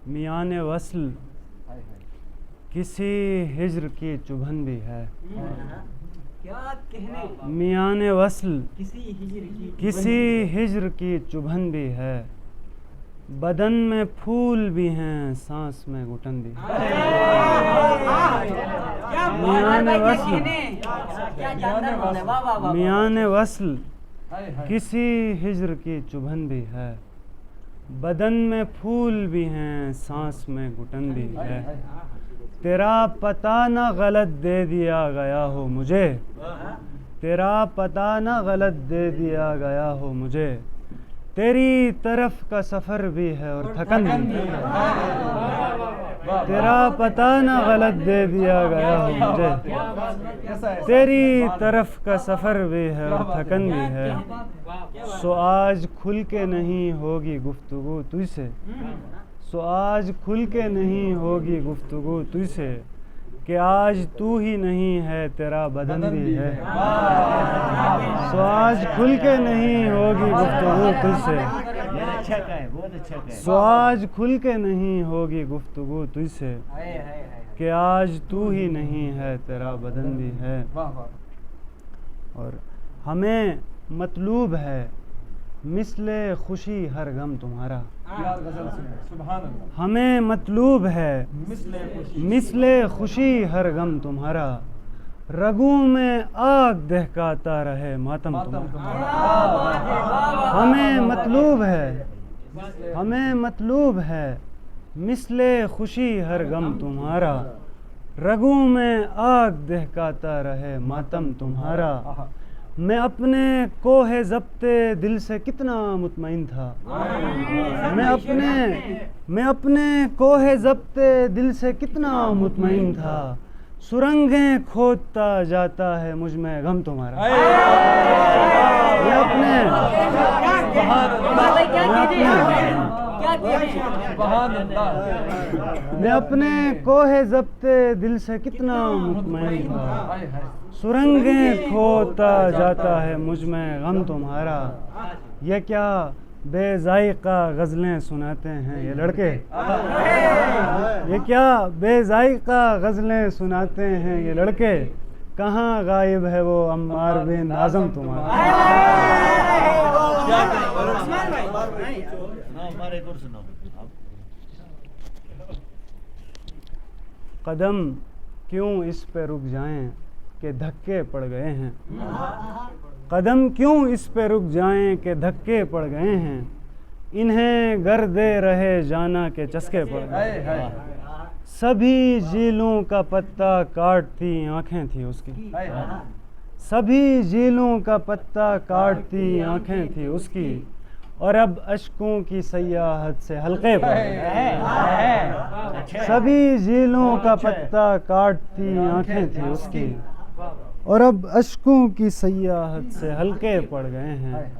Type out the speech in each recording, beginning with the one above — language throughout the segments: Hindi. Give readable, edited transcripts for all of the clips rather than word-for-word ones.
मियान वस्ल किसी हिज्र की चुभन भी है। क्या कहने, मियान वस्ल किसी हिजर हिज्र की चुभन भी है। बदन में फूल भी हैं, सांस में घुटन भी है। मियान वस्ल मियान वस्ल किसी हिज्र की चुभन भी है। बदन में फूल भी हैं, सांस में घुटन भी है। तेरा पता न गलत दे दिया गया हो मुझे, तेरा पता न गलत दे दिया गया हो मुझे। तेरी तरफ का सफ़र भी है और थकन भी है। तेरा पता न गलत दे दिया गया हो मुझे। तेरी तरफ का सफ़र भी है और थकन भी है। सो आज खुल के नहीं होगी गुफ्तगू तुझसे, सो आज खुल के नहीं होगी गुफ्तगू तुझसे। कि आज तू ही नहीं है तेरा बदन भी है। सो आज खुल के नहीं होगी गुफ्तगू तुझसे। सो आज खुल के नहीं होगी गुफ्तगू तुझसे। कि आज तू ही नहीं है तेरा बदन भी है। और हमें मतलूब है मिसले खुशी हर गम तुम्हारा। हमें मतलूब है मिसले खुशी हर गम तुम्हारा। रगों में आग दहकाता रहे मातम तुम्हारा। हमें मतलूब है मिसले खुशी हर गम तुम्हारा। रगों में आग दहकाता रहे मातम तुम्हारा। मैं अपने कोहे ज़ब्ते दिल से कितना मुतमईन था। मैं अपने कोहे ज़ब्ते दिल से कितना मुतमईन था। सुरंगें खोदता जाता है मुझ में गम तुम्हारा। मैं अपने कोहे ज़ब्ते दिल से कितना मुतमईन था। सुरंगें खोदता जाता है मुझ में गम तुम्हारा। ये क्या बेज़ाइक़ा गज़लें सुनाते हैं ये लड़के। ये क्या बेज़ाइक़ा गज़लें सुनाते हैं ये लड़के। कहाँ गायब है वो अम्मार बिन आज़म तुम्हारा। कदम क्यों इस पे रुक जाएं कि धक्के पड़ गए हैं। कदम क्यों इस पे रुक जाएं कि धक्के पड़ गए हैं। इन्हें गर दे रहे जाना के चस्के पड़ गए। सभी झीलों का पत्ता काटती आंखें थी उसकी। सभी झीलों का पत्ता काटती आंखें थी उसकी। और अब अश्कों की सयाहत से हल्के पड़ गए। सभी झीलों का पत्ता काटती आंखें थी उसकी। और अब अश्कों की सयाहत से हल्के पड़ गए हैं।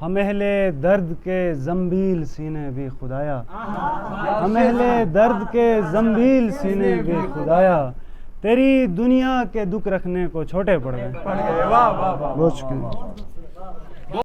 हम अहले दर्द के ज़ंबील सीने भी खुदाया। हम अहले दर्द के ज़ंबील सीने भी खुदाया। तेरी दुनिया के दुख रखने को छोटे पड़ गए। बहुत शुक्रिया।